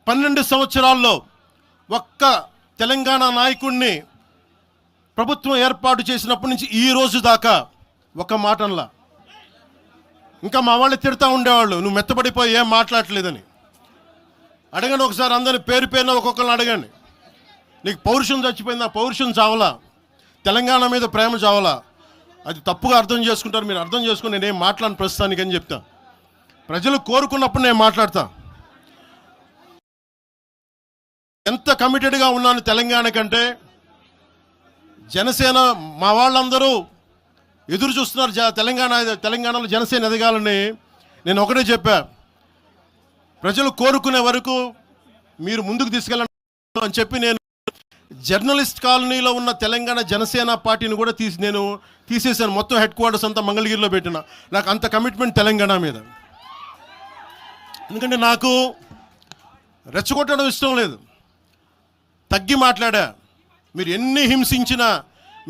12 సంవత్సరాల్లో ఒక్క తెలంగాణ నాయకుడిని ప్రభుత్వం ఏర్పాటు చేసినప్పటి నుంచి ఈ రోజు దాకా ఒక మాటంలా. ఇంకా మా వాళ్ళు తిడతా ఉండేవాళ్ళు, నువ్వు మెత్తబడిపోయి ఏం మాట్లాడలేదని. అడగండి ఒకసారి, అందరిని పేరు పేరున ఒక్కొక్కరిని అడగండి. నీకు పౌరుషం చచ్చిపోయిందా? పౌరుషం చావలా, తెలంగాణ మీద ప్రేమ చావలా. అది తప్పుగా అర్థం చేసుకుంటారు. మీరు అర్థం చేసుకుని నేనేం మాట్లాడిన ప్రస్తుతానికి అని చెప్తా. ప్రజలు కోరుకున్నప్పుడు నేను మాట్లాడతా. ఎంత కమిటెడ్గా ఉన్నాను తెలంగాణ కంటే, జనసేన మా వాళ్ళందరూ ఎదురు చూస్తున్నారు తెలంగాణలో జనసేన ఎదగాలని. నేను ఒకటే చెప్పా, ప్రజలు కోరుకునే వరకు మీరు ముందుకు తీసుకెళ్ళండి అని చెప్పి నేను జర్నలిస్ట్ కాలనీలో ఉన్న తెలంగాణ జనసేన పార్టీని కూడా నేను తీసేసాను. మొత్తం హెడ్ క్వార్టర్స్ అంతా మంగళగిరిలో పెట్టిన. నాకు అంత కమిట్మెంట్ తెలంగాణ మీద. ఎందుకంటే నాకు రెచ్చగొట్టడం ఇష్టం లేదు. తగ్గి మాట్లాడా. మీరు ఎన్ని హింసించినా,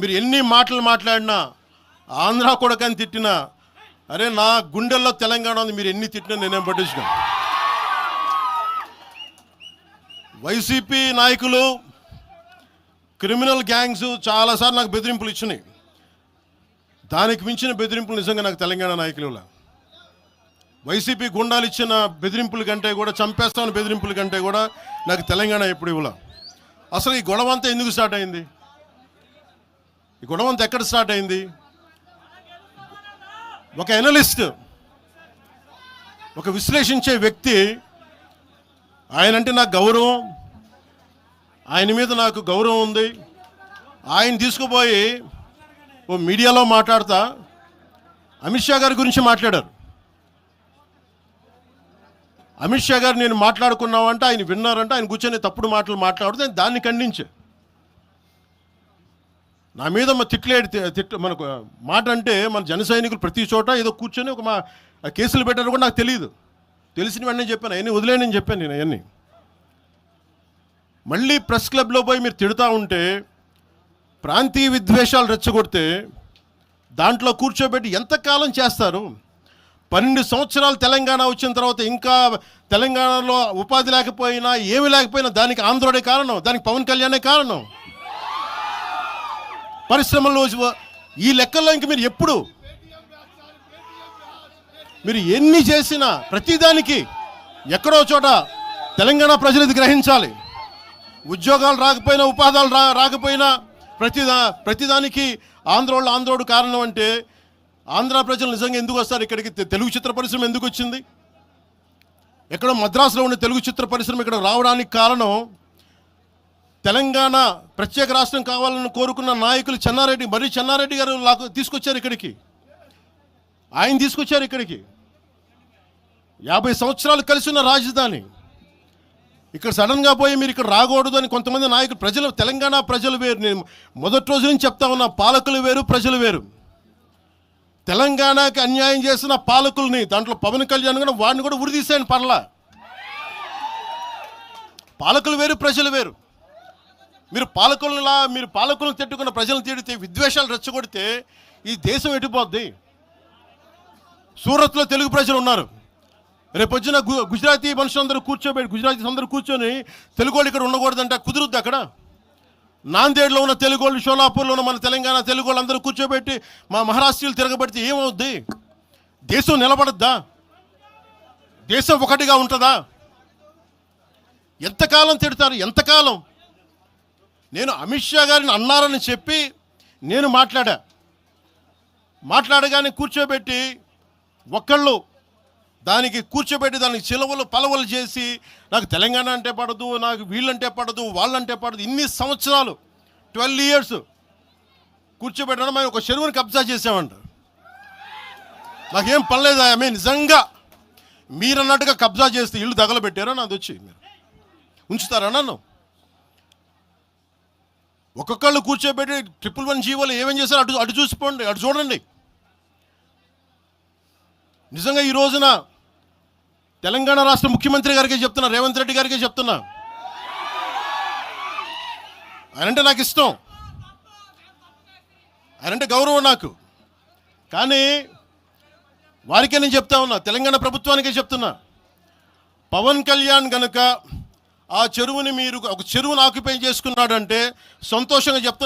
మీరు ఎన్ని మాటలు మాట్లాడినా, ఆంధ్ర కొడకని తిట్టినా, అరే నా గుండెల్లో తెలంగాణ ఉంది, మీరు ఎన్ని తిట్టినా నేనేం పట్టించుకోను. వైసీపీ నాయకులు, క్రిమినల్ గ్యాంగ్స్ చాలాసార్లు నాకు బెదిరింపులు ఇచ్చినాయి. దానికి మించిన బెదిరింపులు నిజంగా నాకు తెలంగాణ నాయకులు. వైసీపీ గుండాలు ఇచ్చిన బెదిరింపుల కంటే కూడా, చంపేస్తామని బెదిరింపుల కంటే కూడా నాకు తెలంగాణ ఎప్పుడు ఇవ్వాల. అసలు ఈ గొడవ అంతా ఎందుకు స్టార్ట్ అయింది? ఈ గొడవ అంతా ఎక్కడ స్టార్ట్ అయింది? ఒక ఎనలిస్ట్, ఒక విశ్లేషించే వ్యక్తి, ఆయనంటే నాకు గౌరవం, ఆయన మీద నాకు గౌరవం ఉంది. ఆయన తీసుకుపోయి ఓ మీడియాలో మాట్లాడతా అమిత్ షా గారి గురించి మాట్లాడారు. అమిత్ షా గారు నేను మాట్లాడుకున్నామంటే ఆయన విన్నారంటే, ఆయన కూర్చొని తప్పుడు మాటలు మాట్లాడుతూ దాన్ని ఖండించే. నా మీద మనకు మాట అంటే మన జన సైనికులు ప్రతి చోట ఏదో కూర్చొని ఒక కేసులు పెట్టారు కూడా నాకు తెలియదు. తెలిసిన వెంటనే చెప్పాను, అవన్నీ వదిలేనని చెప్పాను నేను. అవన్నీ మళ్ళీ ప్రెస్ క్లబ్లో పోయి మీరు తిడుతూ ఉంటే, ప్రాంతీయ విద్వేషాలు రెచ్చగొడితే దాంట్లో కూర్చోబెట్టి ఎంతకాలం చేస్తారు? 12 సంవత్సరాలు తెలంగాణ వచ్చిన తర్వాత ఇంకా తెలంగాణలో ఉపాధి లేకపోయినా, ఏమి లేకపోయినా దానికి ఆంధ్రుడే కారణం, దానికి పవన్ కళ్యాణే కారణం. పరిశ్రమల్లో ఈ లెక్కల్లో ఇంక మీరు ఎప్పుడు మీరు ఎన్ని చేసినా ప్రతిదానికి ఎక్కడో చోట తెలంగాణ ప్రజలు ఇది గ్రహించాలి. ఉద్యోగాలు రాకపోయినా, ఉపాధాలు రాకపోయినా ప్రతిదానికి ఆంధ్రోడు కారణం అంటే, ఆంధ్ర ప్రజలు నిజంగా ఎందుకు వస్తారు ఇక్కడికి? తెలుగు చిత్ర పరిశ్రమ ఎందుకు వచ్చింది? ఎక్కడో మద్రాసులో ఉన్న తెలుగు చిత్ర పరిశ్రమ ఇక్కడ రావడానికి కారణం తెలంగాణ ప్రత్యేక రాష్ట్రం కావాలని కోరుకున్న నాయకులు చెన్నారెడ్డి గారు తీసుకొచ్చారు ఇక్కడికి. ఆయన తీసుకొచ్చారు ఇక్కడికి. 50 సంవత్సరాలు కలిసి ఉన్న రాజధాని ఇక్కడ సడన్గా పోయి మీరు ఇక్కడ రాకూడదు అని కొంతమంది నాయకులు, తెలంగాణ ప్రజలు వేరు. నేను మొదటి రోజు నుంచి చెప్తా ఉన్నా, పాలకులు వేరు, ప్రజలు వేరు. తెలంగాణకి అన్యాయం చేసిన పాలకుల్ని, దాంట్లో పవన్ కళ్యాణ్ కూడా వాడిని కూడా ఉరిదీసాను పర్లా. పాలకులు వేరు, ప్రజలు వేరు. మీరు పాలకులను తిట్టుకున్న ప్రజలను తిడితే, విద్వేషాలు రెచ్చగొడితే ఈ దేశం ఎటుపోద్ది? సూరత్లో తెలుగు ప్రజలు ఉన్నారు. రేపొచ్చిన గుజరాతీ మనుషులందరూ గుజరాతీస్ అందరూ కూర్చొని తెలుగు వాళ్ళు ఇక్కడ ఉండకూడదంటే కుదురుద్ది అక్కడ? నాందేడ్లో ఉన్న తెలుగు వాళ్ళు, షోలాపూర్లో ఉన్న మన తెలంగాణ తెలుగు వాళ్ళు అందరూ కూర్చోబెట్టి మా మహారాష్ట్రీయులు తిరగబెడితే ఏమవుద్ది? దేశం నిలబడద్దా? దేశం ఒకటిగా ఉంటుందా? ఎంతకాలం తిడతారు? ఎంతకాలం? నేను అమిత్ షా గారిని అన్నారని చెప్పి నేను మాట్లాడగానే కూర్చోబెట్టి ఒక్కళ్ళు దానికి చిలవలు పలవలు చేసి, నాకు తెలంగాణ అంటే పడదు, నాకు వీళ్ళంటే పడదు, వాళ్ళంటే పడదు, ఇన్ని సంవత్సరాలు 12 years కూర్చోబెట్టడం, మేము ఒక చెరువుని కబ్జా చేసామంట. నాకేం పనిలేదా? నిజంగా మీరన్నట్టుగా కబ్జా చేస్తే ఇల్లు తగలబెట్టారా? నాది వచ్చి మీరు ఉంచుతారా నన్ను? ఒక్కొక్కళ్ళు కూర్చోబెట్టి 111 జీవోలు ఏమేం చేశారు అటు చూసిపోండి, అటు చూడండి. నిజంగా ఈ రోజున తెలంగాణ రాష్ట్ర ముఖ్యమంత్రి గారికి చెప్తున్నా, రేవంత్ రెడ్డి గారికి చెప్తున్నా, ఆయనంటే నాకు ఇష్టం, ఆయనంటే గౌరవం నాకు. కానీ వారికే నేను చెప్తా ఉన్నా, తెలంగాణ ప్రభుత్వానికే చెప్తున్నా, పవన్ కళ్యాణ్ గనుక ఆ చెరువుని మీరు ఒక చెరువును ఆక్యుపై చేసుకున్నాడంటే సంతోషంగా చెప్తాను.